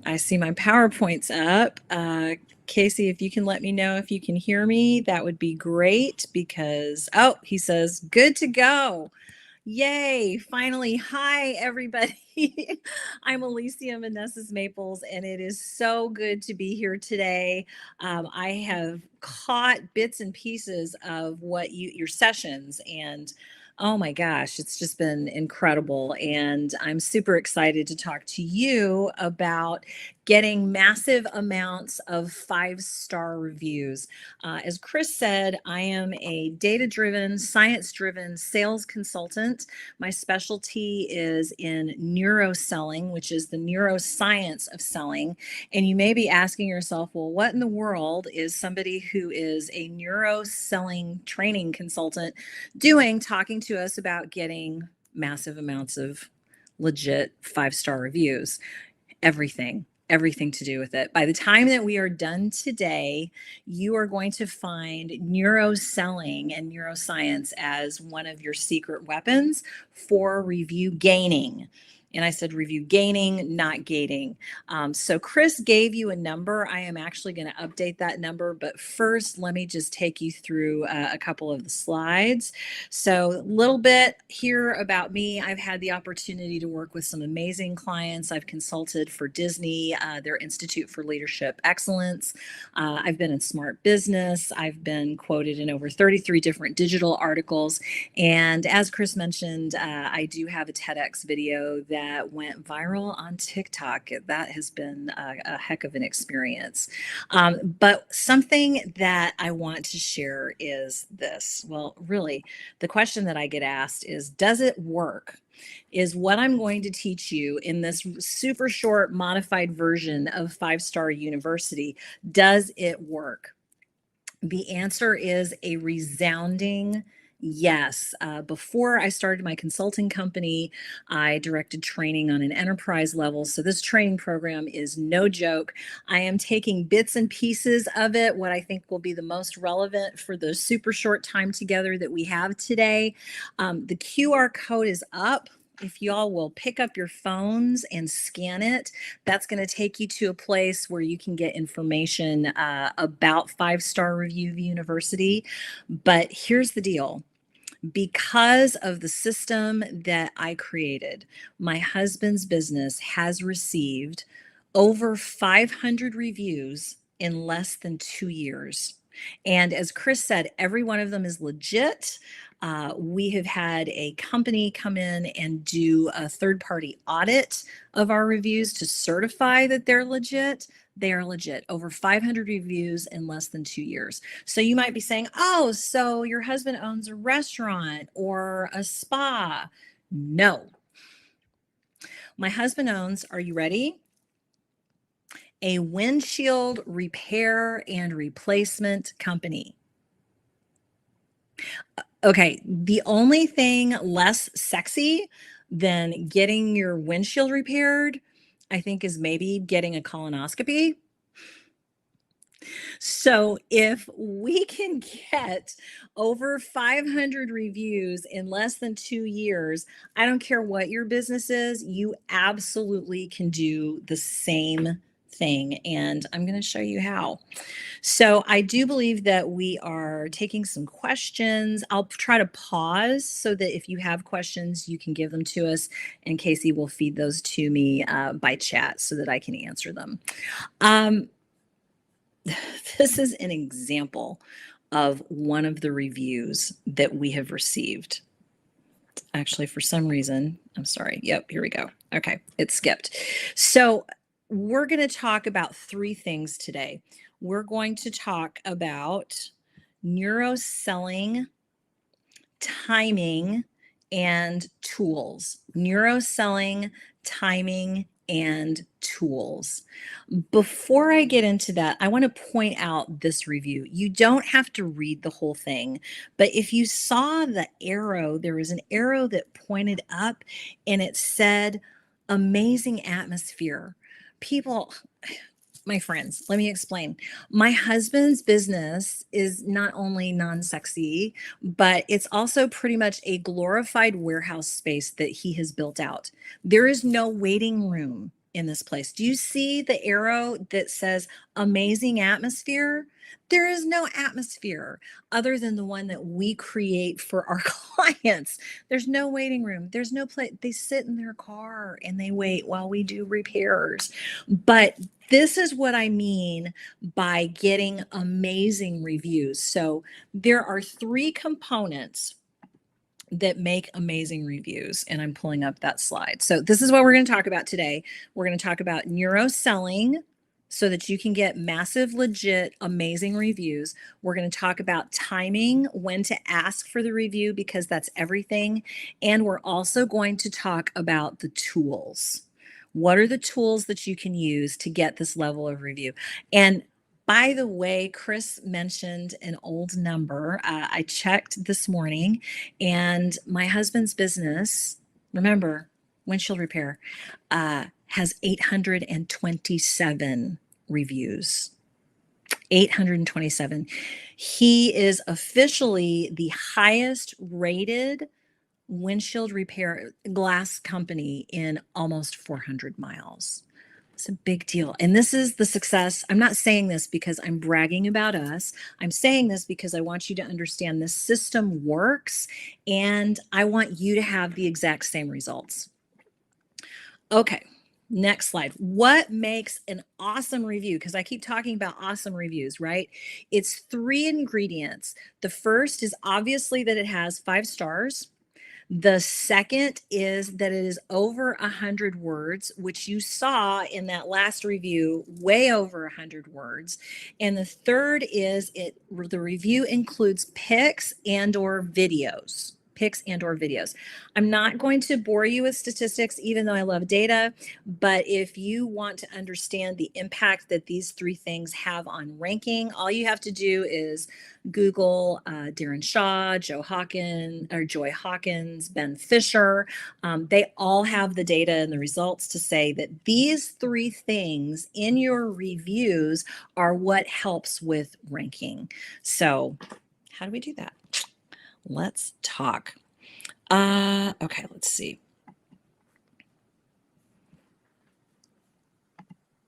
I see my PowerPoint's up. Casey, if you can let me know if you can hear me, that would be great because, oh, he says, good to go. Yay, finally. Hi, everybody. I'm Alicia Manessis Maples, and it is so good to be here today. I have caught bits and pieces of what your sessions, and oh my gosh, it's just been incredible. And I'm super excited to talk to you about getting massive amounts of 5-star reviews. As Chris said, I am a data-driven, science-driven sales consultant. My specialty is in neuroselling, which is the neuroscience of selling. And you may be asking yourself, well, what in the world is somebody who is a neuroselling training consultant doing, talking to us about getting massive amounts of legit 5-star reviews? Everything to do with it. By the time that we are done today, you are going to find neuroselling and neuroscience as one of your secret weapons for review gaining. And I said review gaining, not gating. So Chris gave you a number. I am actually going to update that number. But first, let me just take you through a couple of the slides. So a little bit here about me. I've had the opportunity to work with some amazing clients. I've consulted for Disney, their Institute for Leadership Excellence. I've been in Smart Business. I've been quoted in over 33 different digital articles. And as Chris mentioned, I do have a TEDx video that went viral on TikTok. That has been a heck of an experience. But something that I want to share is this. Well, really, the question that I get asked is, does it work? Is what I'm going to teach you in this super short modified version of 5-Star University, does it work? The answer is a resounding yes. Before I started my consulting company, I directed training on an enterprise level. So this training program is no joke. I am taking bits and pieces of it, what I think will be the most relevant for the super short time together that we have today. The QR code is up. If y'all will pick up your phones and scan it, that's going to take you to a place where you can get information about 5-Star Review University. But here's the deal. Because of the system that I created, my husband's business has received over 500 reviews in less than 2 years. And as Chris said, every one of them is legit. We have had a company come in and do a third-party audit of our reviews to certify that they're legit. They are legit. Over 500 reviews in less than 2 years. So you might be saying, oh, so your husband owns a restaurant or a spa. No. My husband owns, are you ready? A windshield repair and replacement company. Okay, the only thing less sexy than getting your windshield repaired, I think, is maybe getting a colonoscopy. So if we can get over 500 reviews in less than 2 years, I don't care what your business is, you absolutely can do the same thing. And I'm going to show you how. So I do believe that we are taking some questions. I'll try to pause so that if you have questions, you can give them to us, and Casey will feed those to me by chat so that I can answer them. This is an example of one of the reviews that we have received. Actually, for some reason, I'm sorry. Yep, here we go. Okay, it skipped. So we're going to talk about 3 things today. We're going to talk about neuroselling, timing, and tools. Neuroselling, timing, and tools. Before I get into that, I want to point out this review. You don't have to read the whole thing, but if you saw the arrow, there was an arrow that pointed up and it said, amazing atmosphere. People, my friends, let me explain. My husband's business is not only non-sexy, but it's also pretty much a glorified warehouse space that he has built out. There is no waiting room in this place. Do you see the arrow that says amazing atmosphere? There is no atmosphere other than the one that we create for our clients. There's no waiting room. There's no place. They sit in their car and they wait while we do repairs. But this is what I mean by getting amazing reviews. So there are three components that make amazing reviews. And I'm pulling up that slide. So this is what we're going to talk about today. We're going to talk about neuroselling so that you can get massive, legit, amazing reviews. We're going to talk about timing, when to ask for the review, because that's everything. And we're also going to talk about the tools. What are the tools that you can use to get this level of review? And by the way, Chris mentioned an old number. I checked this morning, and my husband's business, remember, windshield repair, has 827 reviews. 827. He is officially the highest rated windshield repair glass company in almost 400 miles. It's a big deal. And this is the success. I'm not saying this because I'm bragging about us. I'm saying this because I want you to understand this system works and I want you to have the exact same results. Okay, next slide. What makes an awesome review? Because I keep talking about awesome reviews, right? It's three ingredients. The first is obviously that it has 5 stars. The second is that it is over 100 words, which you saw in that last review, way over 100 words. And the third is the review includes pics and or videos. I'm not going to bore you with statistics, even though I love data, but if you want to understand the impact that these three things have on ranking, all you have to do is Google Darren Shaw, Joy Hawkins, Ben Fisher. They all have the data and the results to say that these three things in your reviews are what helps with ranking. So how do we do that? Let's talk. Okay, let's see.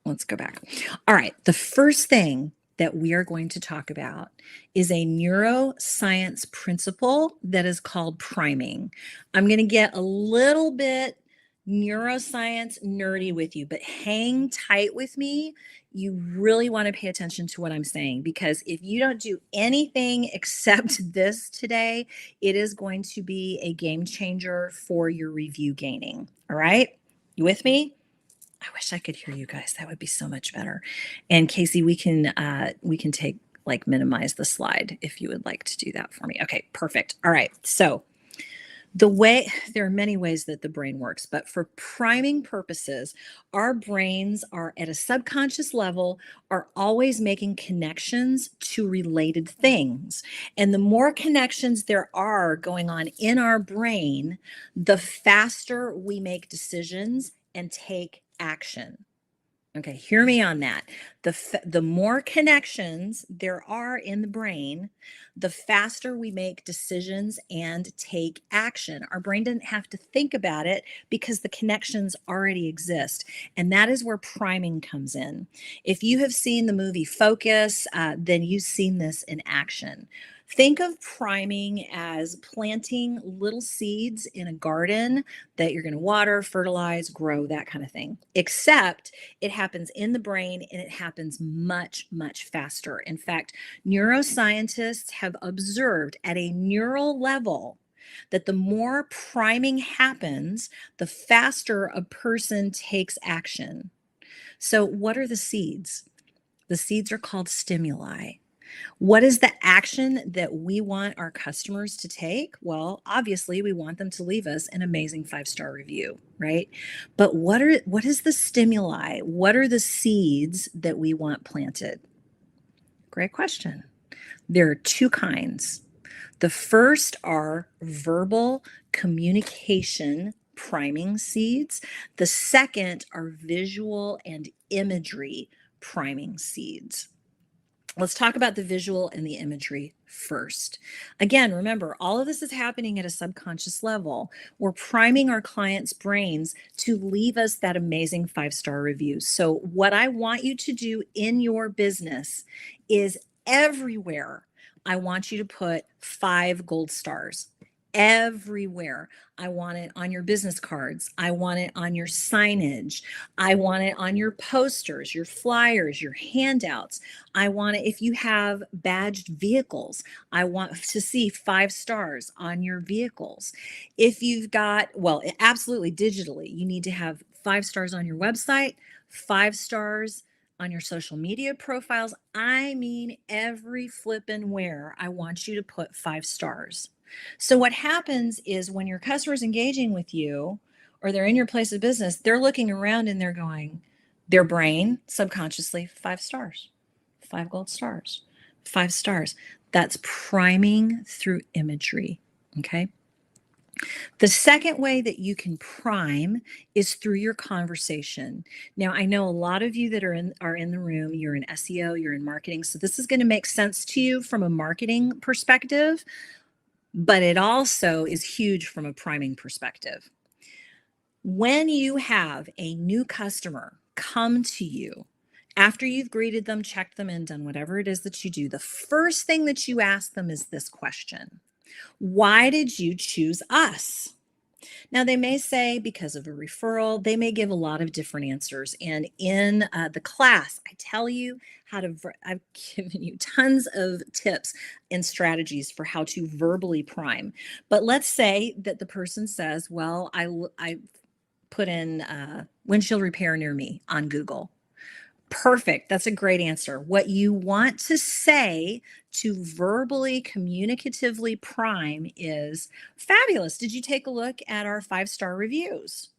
Let's go back. All right, the first thing that we are going to talk about is a neuroscience principle that is called priming. I'm going to get a little bit neuroscience nerdy with you, but hang tight with me. You really want to pay attention to what I'm saying, because if you don't do anything except this today, it is going to be a game changer for your review gaining. All right, you with me? I wish I could hear you guys. That would be so much better. And Casey, we can take minimize the slide if you would like to do that for me. Okay, perfect. All right. So there are many ways that the brain works, but for priming purposes, our brains are at a subconscious level are always making connections to related things. And the more connections there are going on in our brain, the faster we make decisions and take action. Okay, hear me on that. The more connections there are in the brain, the faster we make decisions and take action. Our brain doesn't have to think about it because the connections already exist. And that is where priming comes in. If you have seen the movie Focus, then you've seen this in action. Think of priming as planting little seeds in a garden that you're going to water, fertilize, grow, that kind of thing. Except it happens in the brain and it happens much, much faster. In fact, neuroscientists have observed at a neural level that the more priming happens, the faster a person takes action. So, what are the seeds? The seeds are called stimuli. What is the action that we want our customers to take? Well, obviously, we want them to leave us an amazing 5-star review, right? But what is the stimuli? What are the seeds that we want planted? Great question. There are 2 kinds. The first are verbal communication priming seeds. The second are visual and imagery priming seeds. Let's talk about the visual and the imagery first. Again, remember, all of this is happening at a subconscious level. We're priming our clients' brains to leave us that amazing 5-star review. So, what I want you to do in your business is everywhere, I want you to put 5 gold stars. Everywhere. I want it on your business cards. I want it on your signage. I want it on your posters, your flyers, your handouts. I want it if you have badged vehicles. I want to see 5 stars on your vehicles. If you've got, well, absolutely digitally, you need to have 5 stars on your website, 5 stars on your social media profiles. I mean, every flippin' where I want you to put 5 stars. So, what happens is when your customer's engaging with you or they're in your place of business, they're looking around and they're going, their brain subconsciously, 5 stars, 5 gold stars, 5 stars. That's priming through imagery. Okay. The second way that you can prime is through your conversation. Now, I know a lot of you that are in the room, you're in SEO, you're in marketing, so this is going to make sense to you from a marketing perspective, but it also is huge from a priming perspective. When you have a new customer come to you, after you've greeted them, checked them in, done whatever it is that you do, the first thing that you ask them is this question: why did you choose us? Now, they may say because of a referral. They may give a lot of different answers. And in the class, I tell you how to, I've given you tons of tips and strategies for how to verbally prime. But let's say that the person says, well, I put in windshield repair near me on Google. Perfect. That's a great answer. What you want to say to verbally, communicatively prime is fabulous. Did you take a look at our 5-star reviews?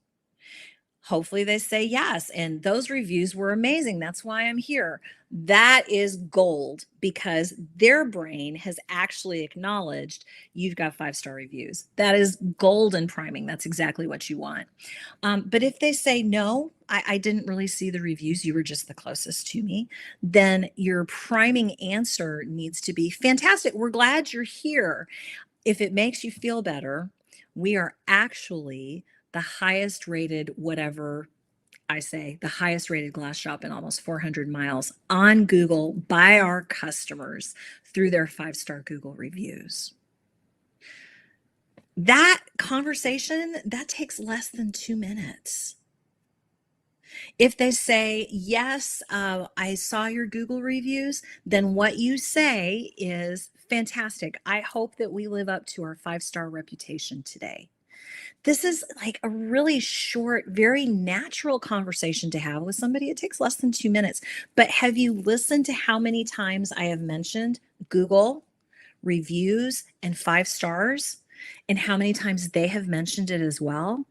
Hopefully they say yes. And those reviews were amazing. That's why I'm here. That is gold because their brain has actually acknowledged you've got 5-star reviews. That is golden priming. That's exactly what you want. But if they say, no, I didn't really see the reviews, you were just the closest to me, then your priming answer needs to be fantastic. We're glad you're here. If it makes you feel better, we are actually the highest rated, whatever I say, the highest rated glass shop in almost 400 miles on Google by our customers through their 5-star Google reviews. That conversation, that takes less than 2 minutes. If they say, yes, I saw your Google reviews, then what you say is fantastic. I hope that we live up to our 5-star reputation today. This is like a really short, very natural conversation to have with somebody. It takes less than 2 minutes. But have you listened to how many times I have mentioned Google reviews and 5 stars and how many times they have mentioned it as well?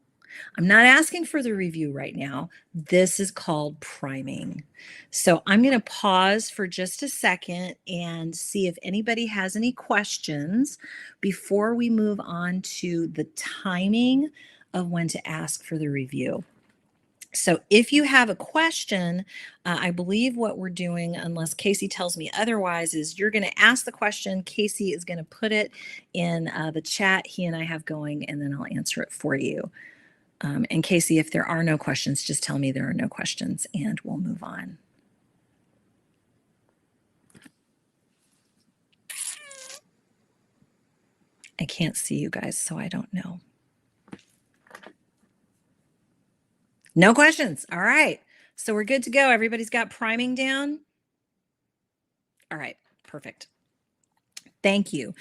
I'm not asking for the review right now. This is called priming. So I'm going to pause for just a second and see if anybody has any questions before we move on to the timing of when to ask for the review. So if you have a question, I believe what we're doing, unless Casey tells me otherwise, is you're going to ask the question. Casey is going to put it in the chat he and I have going, and then I'll answer it for you. And Casey, if there are no questions, just tell me there are no questions and we'll move on. I can't see you guys, so I don't know. No questions. All right. So we're good to go. Everybody's got priming down. All right. Perfect. Thank you.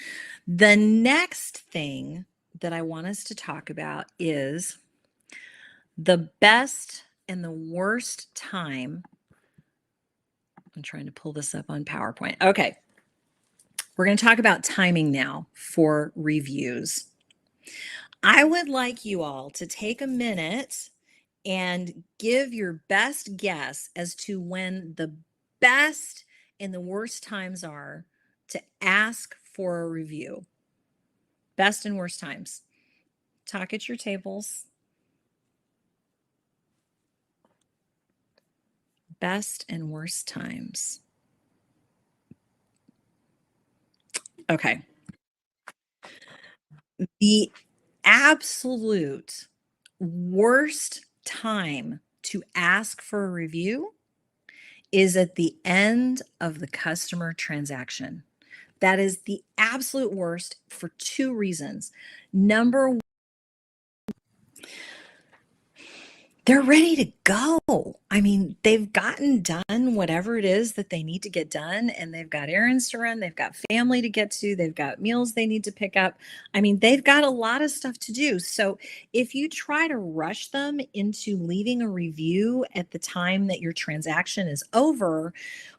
The next thing that I want us to talk about is the best and the worst time. I'm trying to pull this up on PowerPoint. Okay. We're going to talk about timing now for reviews. I would like you all to take a minute and give your best guess as to when the best and the worst times are to ask for a review. Best and worst times. Talk at your tables. Best and worst times. Okay. The absolute worst time to ask for a review is at the end of the customer transaction. That is the absolute worst for two reasons. Number they're ready to go. I mean, they've gotten done whatever it is that they need to get done, and they've got errands to run, they've got family to get to, they've got meals they need to pick up. I mean, they've got a lot of stuff to do. So if you try to rush them into leaving a review at the time that your transaction is over,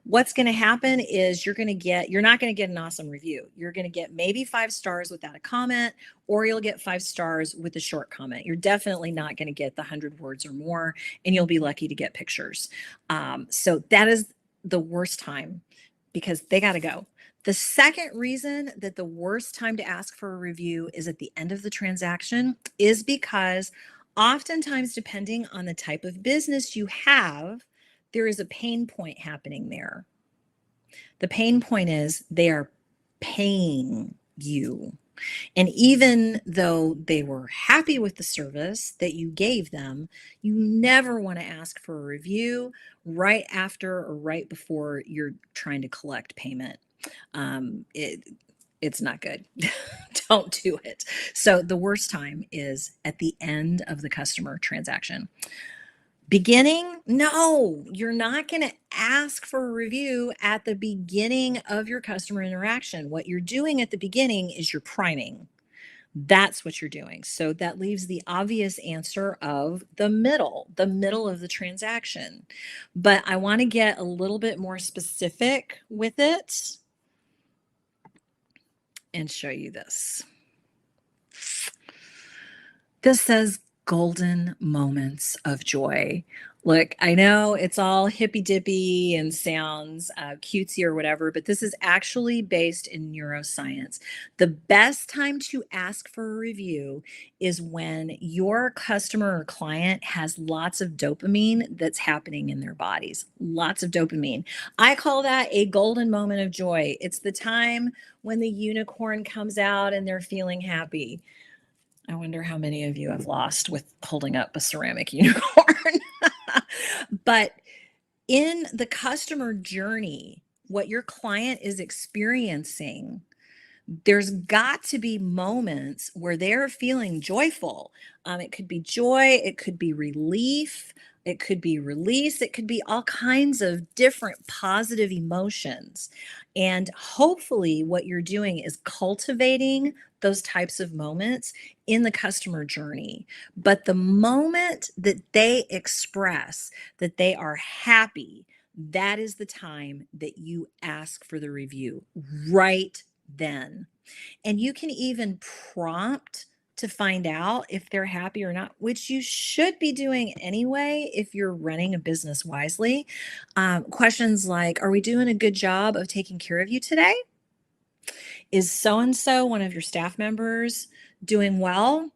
what's going to happen is you're not going to get an awesome review. You're going to get maybe 5 stars without a comment, or you'll get 5 stars with a short comment. You're definitely not going to get the 100 words or more, and you'll be lucky to get pictures. So that is the worst time because they got to go. The second reason that the worst time to ask for a review is at the end of the transaction is because oftentimes, depending on the type of business you have, there is a pain point happening there. The pain point is they are paying you. And even though they were happy with the service that you gave them, you never want to ask for a review right after or right before you're trying to collect payment. Um, it, it's not good. Don't do it. So the worst time is at the end of the customer transaction. Beginning? No, you're not going to ask for a review at the beginning of your customer interaction. What you're doing at the beginning is you're priming. That's what you're doing. So that leaves the obvious answer of the middle of the transaction. But I want to get a little bit more specific with it and show you this. This says golden moments of joy. Look, I know it's all hippy dippy and sounds cutesy or whatever, but this is actually based in neuroscience. The best time to ask for a review is when your customer or client has lots of dopamine that's happening in their bodies. Lots of dopamine. I call that a golden moment of joy. It's the time when the unicorn comes out and they're feeling happy. I wonder how many of you have lost with holding up a ceramic unicorn. But in the customer journey, what your client is experiencing, there's got to be moments where they're feeling joyful. It could be joy, it could be relief, it could be release, it could be all kinds of different positive emotions. And hopefully, what you're doing is cultivating those types of moments in the customer journey. But the moment that they express that they are happy, that is the time that you ask for the review right then. And you can even prompt to find out if they're happy or not, which you should be doing anyway if you're running a business wisely. Questions like, are we doing a good job of taking care of you today? Is so and so, one of your staff members, doing well?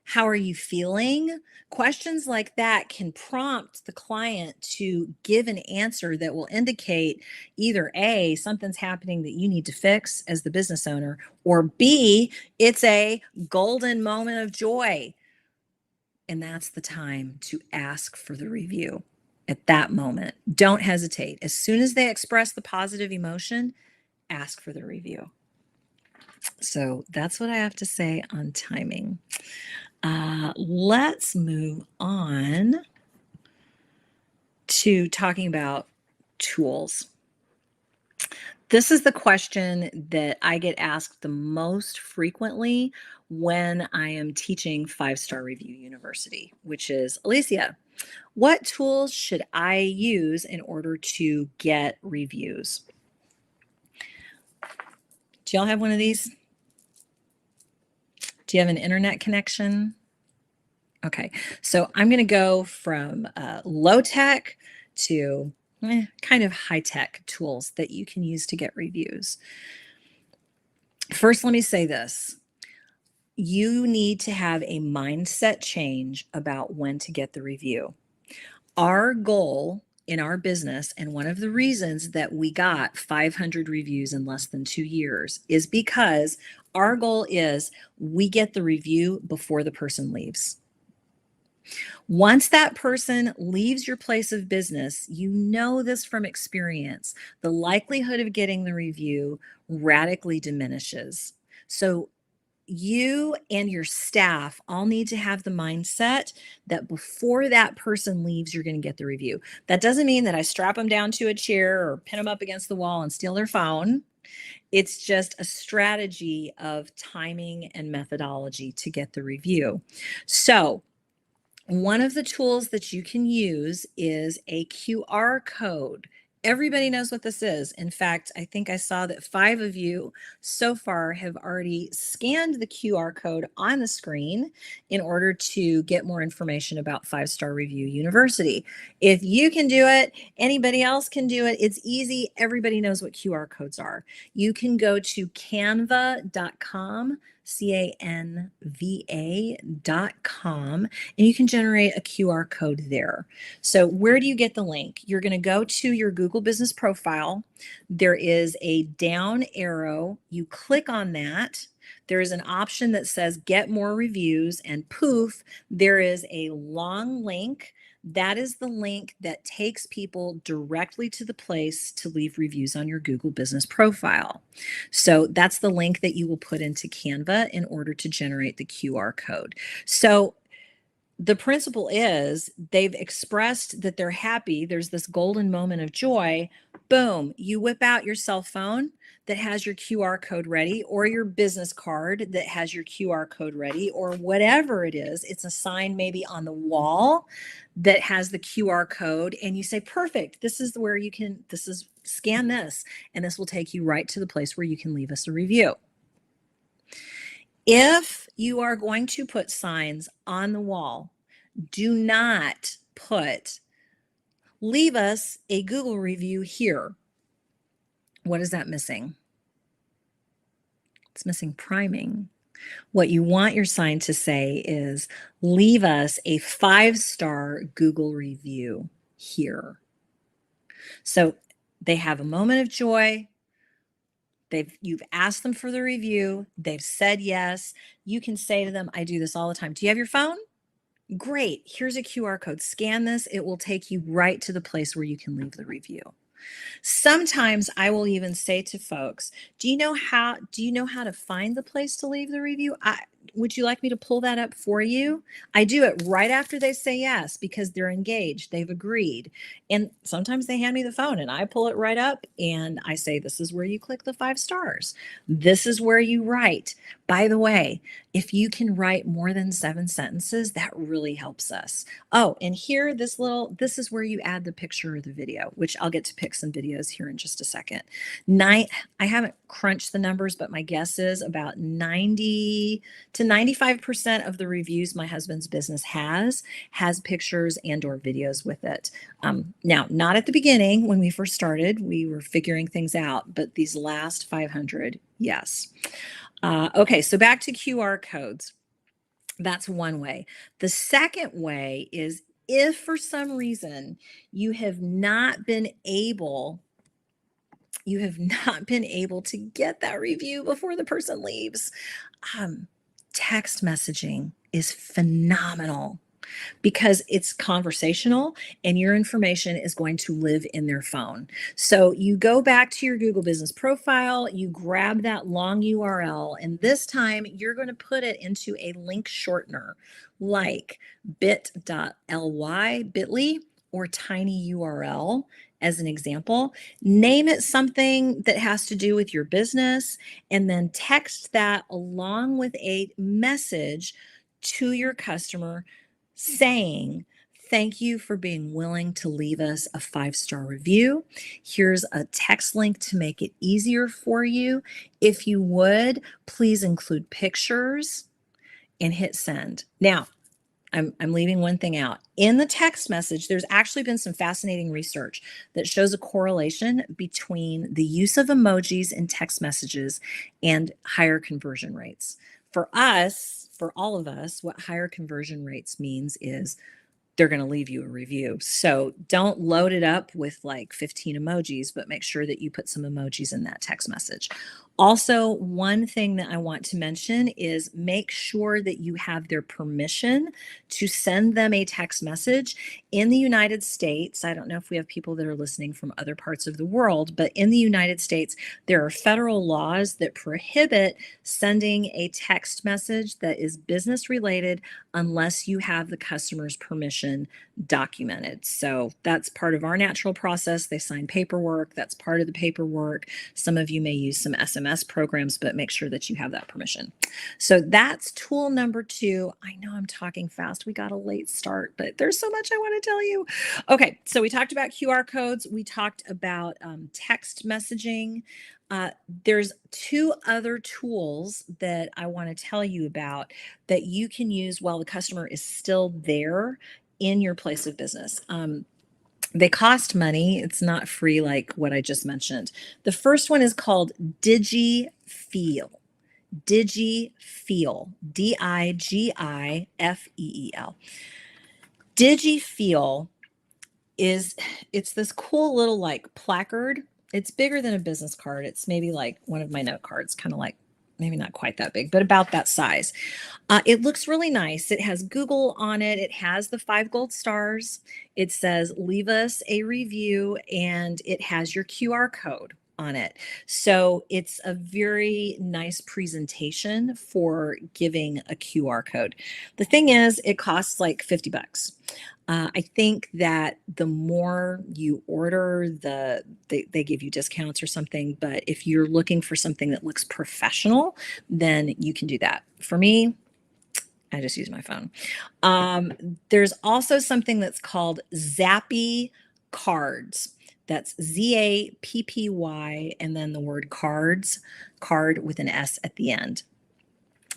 How are you feeling? Questions like that can prompt the client to give an answer that will indicate either A, something's happening that you need to fix as the business owner, or B, it's a golden moment of joy. And that's the time to ask for the review at that moment. Don't hesitate. As soon as they express the positive emotion, ask for the review. So that's what I have to say on timing. Let's move on to talking about tools. This is the question that I get asked the most frequently when I am teaching 5-Star Review University, which is, Alicia, what tools should I use in order to get reviews? Do y'all have one of these? Do you have an internet connection? Okay, so I'm going to go from low tech to kind of high tech tools that you can use to get reviews. First, let me say this. You need to have a mindset change about when to get the review. Our goal in our business, and one of the reasons that we got 500 reviews in less than 2 years is because our goal is we get the review before the person leaves. Once that person leaves your place of business, you know this from experience, the likelihood of getting the review radically diminishes. So you and your staff all need to have the mindset that before that person leaves, you're going to get the review. That doesn't mean that I strap them down to a chair or pin them up against the wall and steal their phone. It's just a strategy of timing and methodology to get the review. So, one of the tools that you can use is a QR code. Everybody knows what this is. In fact, I think I saw that 5 of you so far have already scanned the QR code on the screen in order to get more information about 5-Star Review University. If you can do it, anybody else can do it. It's easy. Everybody knows what QR codes are. You can go to canva.com, canva.com, and you can generate a QR code there. So where do you get the link? You're going to go to your Google Business Profile. There is a down arrow. You click on that. There is an option that says get more reviews, and poof, there is a long link. That is the link that takes people directly to the place to leave reviews on your Google Business Profile. So that's the link that you will put into Canva in order to generate the QR code. So the principle is they've expressed that they're happy. There's this golden moment of joy. Boom, you whip out your cell phone that has your QR code ready, or your business card that has your QR code ready, or whatever it is. It's a sign maybe on the wall that has the QR code, and you say, perfect, this is where you can, scan this, and this will take you right to the place where you can leave us a review. If you are going to put signs on the wall, do not put, leave us a Google review here. What is that missing? It's missing priming. What you want your sign to say is, leave us a 5-star Google review here. So they have a moment of joy. You've asked them for the review. They've said yes. You can say to them, I do this all the time. Do you have your phone? Great. Here's a QR code. Scan this. It will take you right to the place where you can leave the review. Sometimes I will even say to folks, do you know how to find the place to leave the review? Would you like me to pull that up for you? I do it right after they say yes, because they're engaged, they've agreed. And sometimes they hand me the phone and I pull it right up and I say, this is where you click the 5 stars. This is where you write. By the way, if you can write more than 7 sentences, that really helps us. Oh, and here, this is where you add the picture or the video, which I'll get to pick some videos here in just a second. I haven't crunched the numbers, but my guess is about 90 to 95% of the reviews my husband's business has pictures and or videos with it. Now, not at the beginning when we first started, we were figuring things out, but these last 500, yes. Okay, so back to QR codes. That's one way. The second way is, if for some reason you have not been able to get that review before the person leaves, text messaging is phenomenal, because it's conversational and your information is going to live in their phone. So you go back to your Google Business Profile, you grab that long URL, and this time you're going to put it into a link shortener like bit.ly, or tinyurl as an example. Name it something that has to do with your business, and then text that along with a message to your customer saying, thank you for being willing to leave us a 5-star review. Here's a text link to make it easier for you. If you would, please include pictures and hit send. Now, I'm leaving one thing out. In the text message, there's actually been some fascinating research that shows a correlation between the use of emojis in text messages and higher conversion rates. For us, for all of us, what higher conversion rates means is they're going to leave you a review. So don't load it up with like 15 emojis, but make sure that you put some emojis in that text message. Also, one thing that I want to mention is make sure that you have their permission to send them a text message. In the United States, I don't know if we have people that are listening from other parts of the world, but in the United States, there are federal laws that prohibit sending a text message that is business related unless you have the customer's permission documented. So that's part of our natural process. They sign paperwork. That's part of the paperwork. Some of you may use some SMS programs, but make sure that you have that permission. So that's tool number 2. I know I'm talking fast. We got a late start, but there's so much I want to tell you. Okay, so we talked about QR codes. We talked about text messaging. There's 2 other tools that I want to tell you about that you can use while the customer is still there in your place of business. They cost money. It's not free like what I just mentioned. The first one is called DigiFeel. DigiFeel. DigiFeel. DigiFeel it's this cool little like placard. It's bigger than a business card. It's maybe like one of my note cards, kind of like maybe not quite that big, but about that size. It looks really nice. It has Google on it. It has the 5 gold stars. It says, leave us a review, and it has your QR code on it. So it's a very nice presentation for giving a QR code. The thing is, it costs like 50 bucks. I think that the more you order, they give you discounts or something. But if you're looking for something that looks professional, then you can do that. For me, I just use my phone. There's also something that's called Zappy Cards. That's Zappy, and then the word cards, card with an S at the end.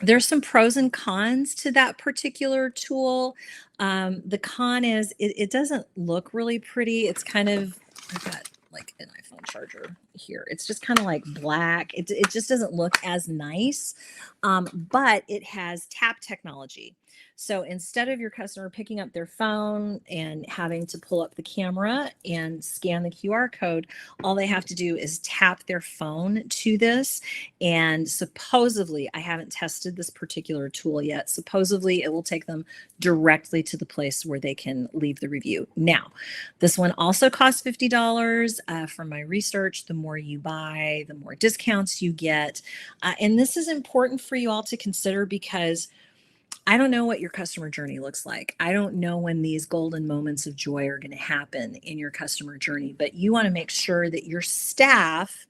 There's some pros and cons to that particular tool. The con is it doesn't look really pretty. It's kind of, I've got like an iPhone charger here. It's just kind of like black. It just doesn't look as nice, but it has tap technology. So instead of your customer picking up their phone and having to pull up the camera and scan the QR code, all they have to do is tap their phone to this. And supposedly, I haven't tested this particular tool yet. Supposedly, it will take them directly to the place where they can leave the review. Now, this one also costs $50. From my research, the more you buy, the more discounts you get. And this is important for you all to consider because I don't know what your customer journey looks like. I don't know when these golden moments of joy are going to happen in your customer journey, but you want to make sure that your staff,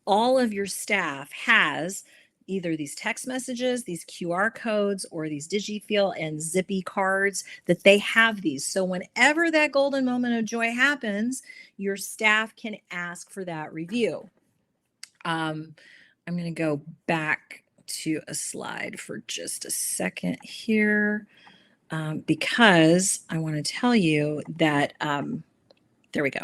all of your staff, has either these text messages, these QR codes, or these DigiFeel and Zippy cards, that they have these. So whenever that golden moment of joy happens, your staff can ask for that review. I'm going to go back to a slide for just a second here because I want to tell you that, there we go.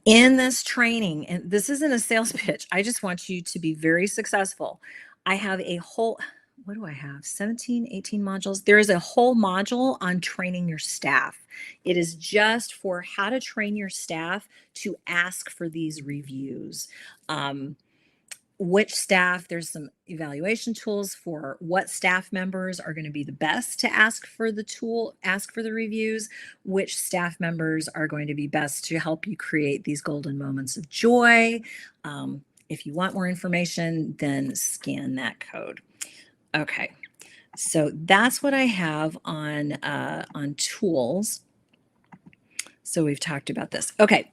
In this training, and this isn't a sales pitch, I just want you to be very successful. I have a whole, what do I have? 17, 18 modules. There is a whole module on training your staff. It is just for how to train your staff to ask for these reviews. Which staff, there's some evaluation tools for what staff members are going to be the best to ask for the reviews, which staff members are going to be best to help you create these golden moments of joy. If you want more information, then scan that code. Okay, so that's what I have on tools. So we've talked about this. Okay.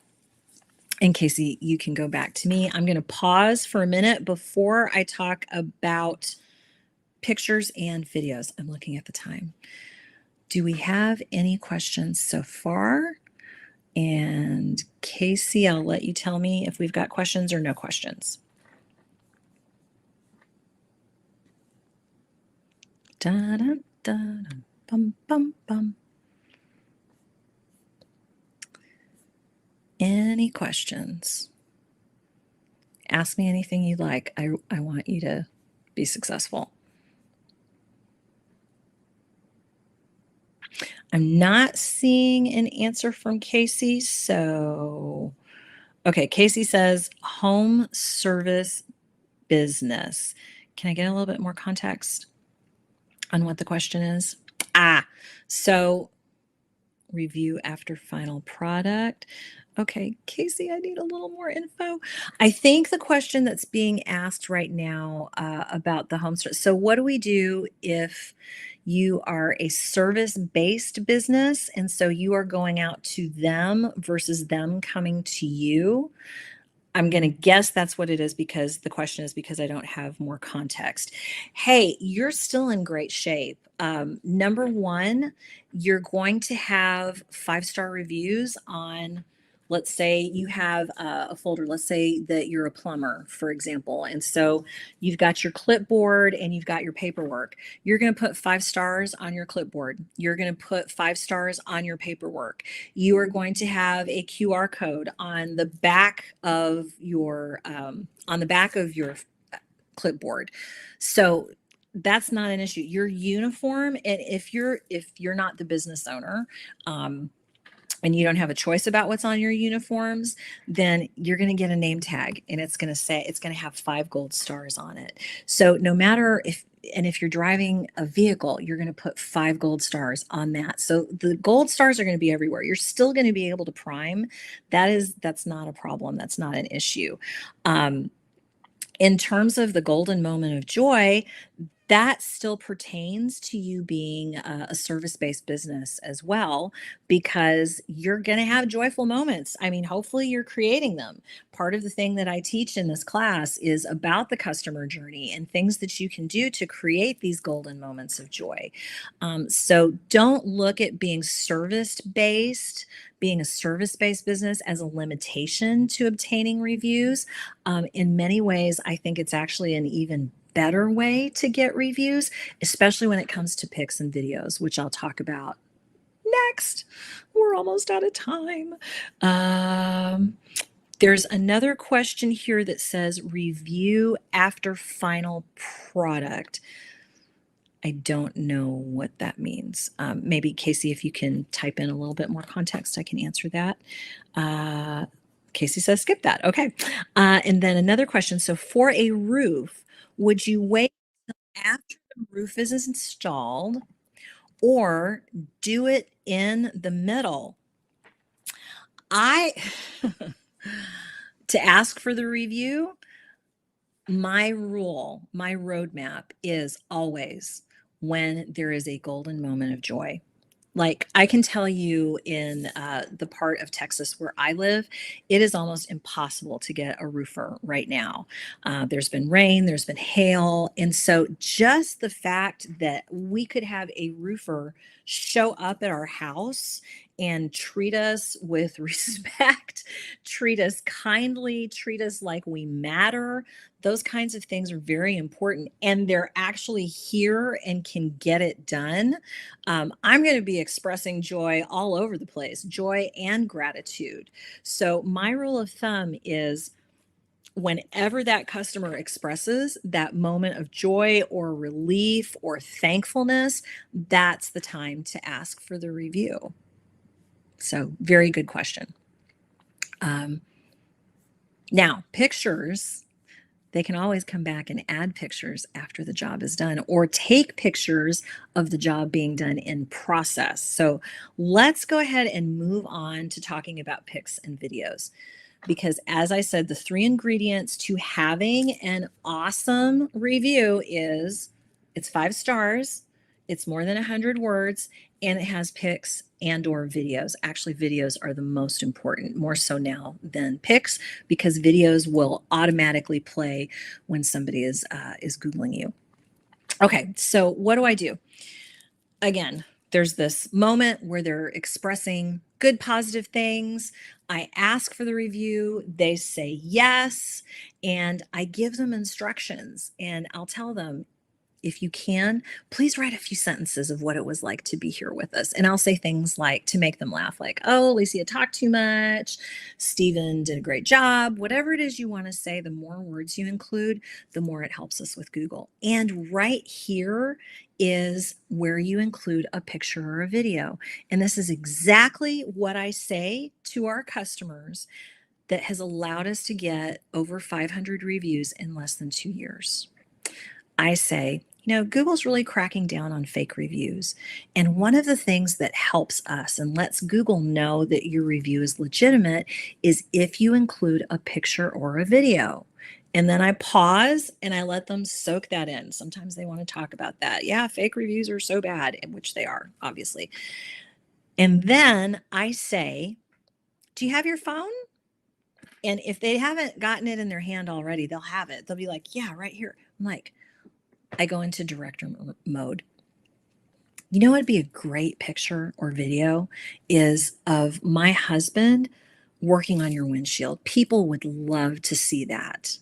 And Casey, you can go back to me. I'm going to pause for a minute before I talk about pictures and videos. I'm looking at the time. Do we have any questions so far? And Casey, I'll let you tell me if we've got questions or no questions. Da, da, da, da, bum, bum, bum. Any questions? Ask me anything you like. I want you to be successful. I'm not seeing an answer from Casey. So, okay, Casey says home service business. Can I get a little bit more context on what the question is? So review after final product. Okay, Casey, I need a little more info. I think the question that's being asked right now about the home service. So, what do we do if you are a service based business and so you are going out to them versus them coming to you? I'm going to guess that's what it is because the question is because I don't have more context. Hey, you're still in great shape. Number one, you're going to have 5-star reviews on, let's say you have a folder, let's say that you're a plumber, for example. And so you've got your clipboard and you've got your paperwork. You're going to put 5 stars on your clipboard. You're going to put 5 stars on your paperwork. You are going to have a QR code on the back of your clipboard. So that's not an issue. Your uniform, and if you're not the business owner, and you don't have a choice about what's on your uniforms, then you're going to get a name tag and it's going to have 5 gold stars on it. So no matter if you're driving a vehicle, you're going to put 5 gold stars on that. So the gold stars are going to be everywhere. You're still going to be able to prime. That's not a problem. That's not an issue. In terms of the golden moment of joy, that still pertains to you being a service-based business as well, because you're going to have joyful moments. I mean, hopefully you're creating them. Part of the thing that I teach in this class is about the customer journey and things that you can do to create these golden moments of joy. So don't look at being service-based, being a service-based business as a limitation to obtaining reviews. In many ways, I think it's actually an even better way to get reviews, especially when it comes to pics and videos, which I'll talk about next. We're almost out of time. There's another question here that says review after final product. I don't know what that means. Maybe Casey, if you can type in a little bit more context, I can answer that. Casey says skip that. Okay. And then another question. So for a roof, would you wait after the roof is installed or do it in the middle? I to ask for the review, my rule, my roadmap is always when there is a golden moment of joy. Like I can tell you in the part of Texas where I live, it is almost impossible to get a roofer right now. There's been rain, there's been hail. And so just the fact that we could have a roofer show up at our house and treat us with respect, treat us kindly, treat us like we matter. Those kinds of things are very important. And they're actually here and can get it done. I'm going to be expressing joy all over the place, joy and gratitude. So, my rule of thumb is whenever that customer expresses that moment of joy or relief or thankfulness, that's the time to ask for the review. So, very good question. Now, pictures, they can always come back and add pictures after the job is done or take pictures of the job being done in process. So let's go ahead and move on to talking about pics and videos. Because as I said, the 3 ingredients to having an awesome review is it's 5 stars, it's more than 100 words, and it has pics and or videos. Actually, videos are the most important, more so now than pics, because videos will automatically play when somebody is Googling you. Okay, so what do I do? Again, there's this moment where they're expressing good, positive things. I ask for the review, they say yes, and I give them instructions and I'll tell them, if you can, please write a few sentences of what it was like to be here with us. And I'll say things like to make them laugh, like, oh, Alicia talked too much. Stephen did a great job. Whatever it is you want to say, the more words you include, the more it helps us with Google. And right here is where you include a picture or a video. And this is exactly what I say to our customers that has allowed us to get over 500 reviews in less than 2 years. I say, Google's really cracking down on fake reviews. And one of the things that helps us and lets Google know that your review is legitimate is if you include a picture or a video. And then I pause and I let them soak that in. Sometimes they want to talk about that. Yeah, fake reviews are so bad, which they are, obviously. And then I say, do you have your phone? And if they haven't gotten it in their hand already, they'll have it. They'll be like, yeah, right here. I'm like, I go into director mode. You know what would be a great picture or video is of my husband working on your windshield. People would love to see that.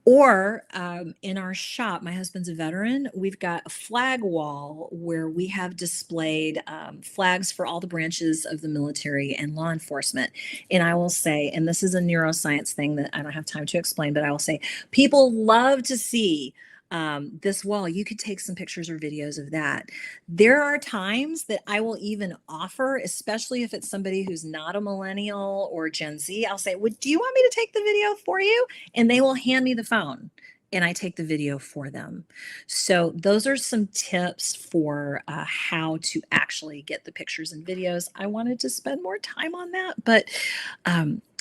Or in our shop, my husband's a veteran, we've got a flag wall where we have displayed flags for all the branches of the military and law enforcement. And I will say, and this is a neuroscience thing that I don't have time to explain, but I will say, people love to see this wall. You could take some pictures or videos of that. There are times that I will even offer, especially if it's somebody who's not a millennial or Gen Z, I'll say, do you want me to take the video for you? And they will hand me the phone and I take the video for them. So those are some tips for how to actually get the pictures and videos. I wanted to spend more time on that, but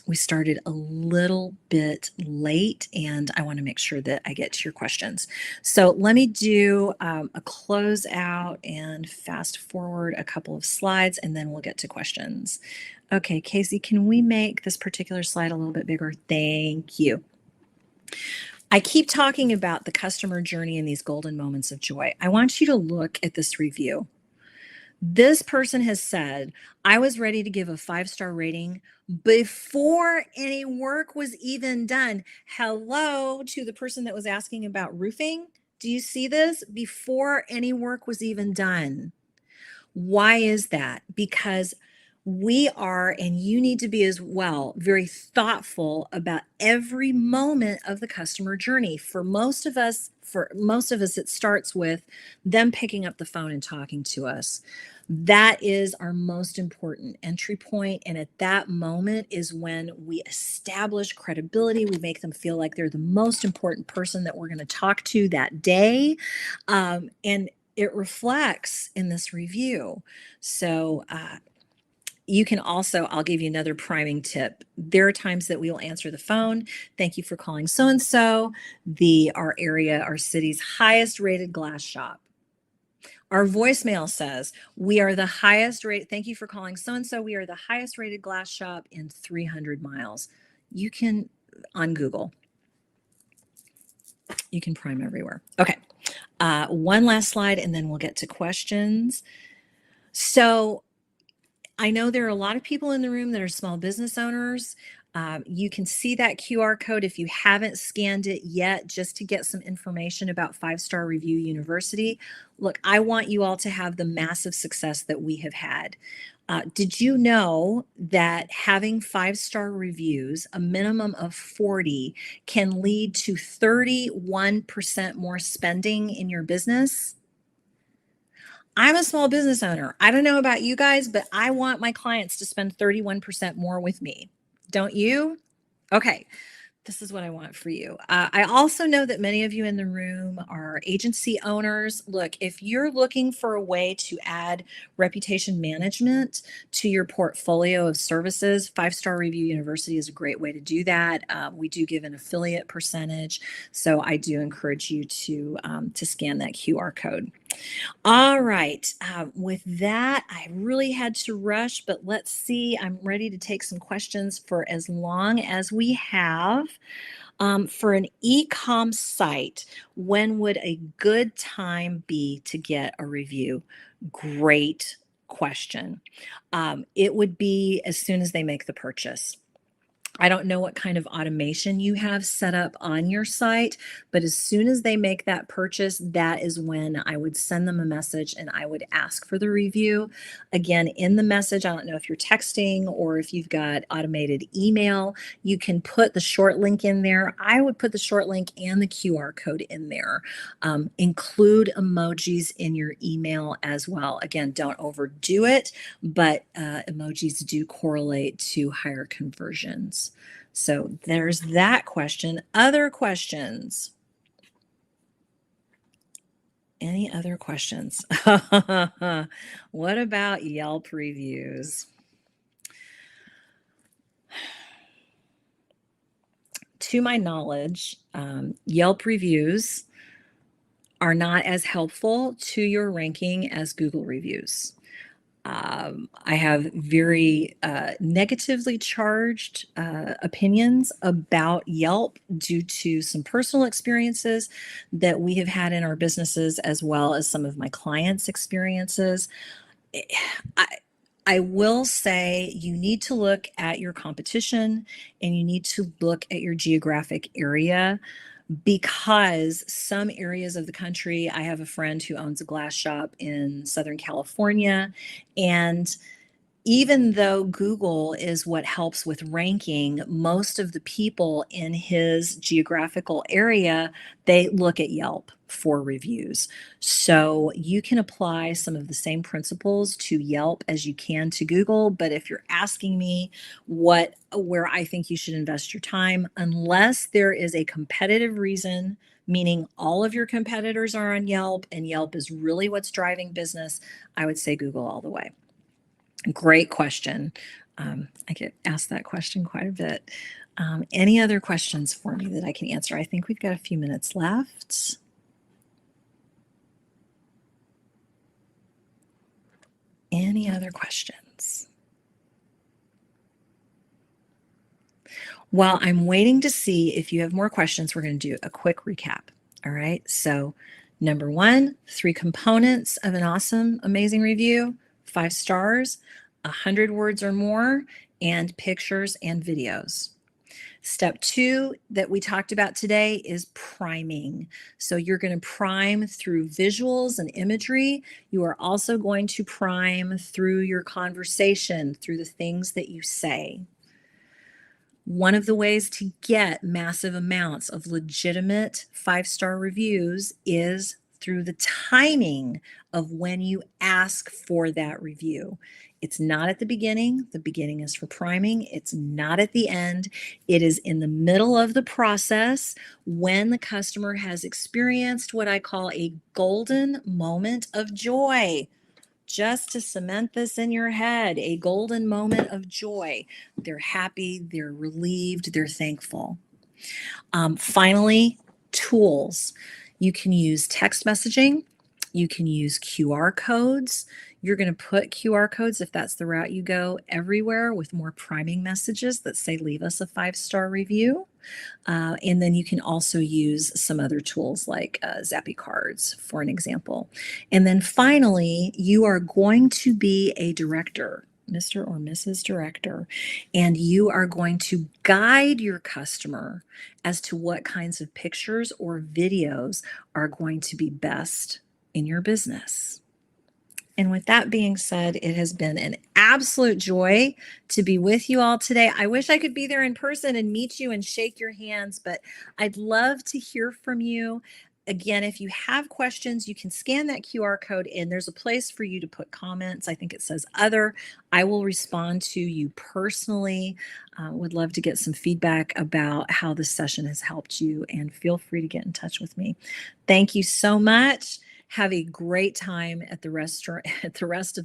we started a little bit late and I want to make sure that I get to your questions. So let me do a close out and fast forward a couple of slides and then we'll get to questions. Okay, Casey, can we make this particular slide a little bit bigger? Thank you. I keep talking about the customer journey and these golden moments of joy. I want you to look at this review. This person has said, I was ready to give a 5-star rating before any work was even done. Hello to the person that was asking about roofing. Do you see this? Before any work was even done. Why is that? Because we are, and you need to be as well, very thoughtful about every moment of the customer journey. For most of us, it starts with them picking up the phone and talking to us. That is our most important entry point. And at that moment is when we establish credibility. We make them feel like they're the most important person that we're going to talk to that day. And it reflects in this review. So you can also, I'll give you another priming tip. There are times that we will answer the phone. Thank you for calling so-and-so, our city's highest rated glass shop. Our voicemail says, we are the highest rate. Thank you for calling so-and-so. We are the highest rated glass shop in 300 miles. You can, on Google, you can prime everywhere. Okay. One last slide and then we'll get to questions. So I know there are a lot of people in the room that are small business owners. You can see that QR code if you haven't scanned it yet, just to get some information about 5-Star Review University. Look, I want you all to have the massive success that we have had. Did you know that having 5-star reviews, a minimum of 40, can lead to 31% more spending in your business? I'm a small business owner. I don't know about you guys, but I want my clients to spend 31% more with me. Don't you? Okay. This is what I want for you. I also know that many of you in the room are agency owners. Look, if you're looking for a way to add reputation management to your portfolio of services, 5-Star Review University is a great way to do that. We do give an affiliate percentage, so I do encourage you to scan that QR code. All right. With that, I really had to rush, but let's see. I'm ready to take some questions for as long as we have. For an e-com site, when would a good time be to get a review? Great question. It would be as soon as they make the purchase. I don't know what kind of automation you have set up on your site, but as soon as they make that purchase, that is when I would send them a message and I would ask for the review. Again, in the message, I don't know if you're texting or if you've got automated email, you can put the short link in there. I would put the short link and the QR code in there. Include emojis in your email as well. Again, don't overdo it, but emojis do correlate to higher conversions. So there's that question. Other questions? Any other questions? What about Yelp reviews? To my knowledge, Yelp reviews are not as helpful to your ranking as Google reviews. I have very negatively charged opinions about Yelp due to some personal experiences that we have had in our businesses, as well as some of my clients' experiences. I, I will say you need to look at your competition and you need to look at your geographic area because some areas of the country, I have a friend who owns a glass shop in Southern California, and even though Google is what helps with ranking, most of the people in his geographical area, they look at Yelp for reviews. So you can apply some of the same principles to Yelp as you can to Google. But if you're asking me where I think you should invest your time, unless there is a competitive reason, meaning all of your competitors are on Yelp and Yelp is really what's driving business, I would say Google all the way. Great question. I get asked that question quite a bit. Any other questions for me that I can answer? I think we've got a few minutes left. Any other questions? While I'm waiting to see if you have more questions, we're going to do a quick recap. All right. So, number one, 3 components of an awesome, amazing review: 5 stars, 100 words or more, and pictures and videos. Step 2 that we talked about today is priming. So you're going to prime through visuals and imagery. You are also going to prime through your conversation, through the things that you say. One of the ways to get massive amounts of legitimate 5-star reviews is through the timing of when you ask for that review. It's not at the beginning. The beginning is for priming. It's not at the end. It is in the middle of the process when the customer has experienced what I call a golden moment of joy. Just to cement this in your head, a golden moment of joy. They're happy, they're relieved, they're thankful. Finally, tools. You can use text messaging. You can use QR codes. You're going to put QR codes, if that's the route you go, everywhere with more priming messages that say, leave us a 5-star review. And then you can also use some other tools like Zappy cards, for an example. And then finally, you are going to be a director, Mr. or Mrs. Director, and you are going to guide your customer as to what kinds of pictures or videos are going to be best in your business. And with that being said, it has been an absolute joy to be with you all today. I wish I could be there in person and meet you and shake your hands, but I'd love to hear from you. Again, if you have questions, you can scan that QR code and there's a place for you to put comments. I think it says other. I will respond to you personally. Would love to get some feedback about how this session has helped you, and feel free to get in touch with me. Thank you so much. Have a great time at the restaurant, at the rest of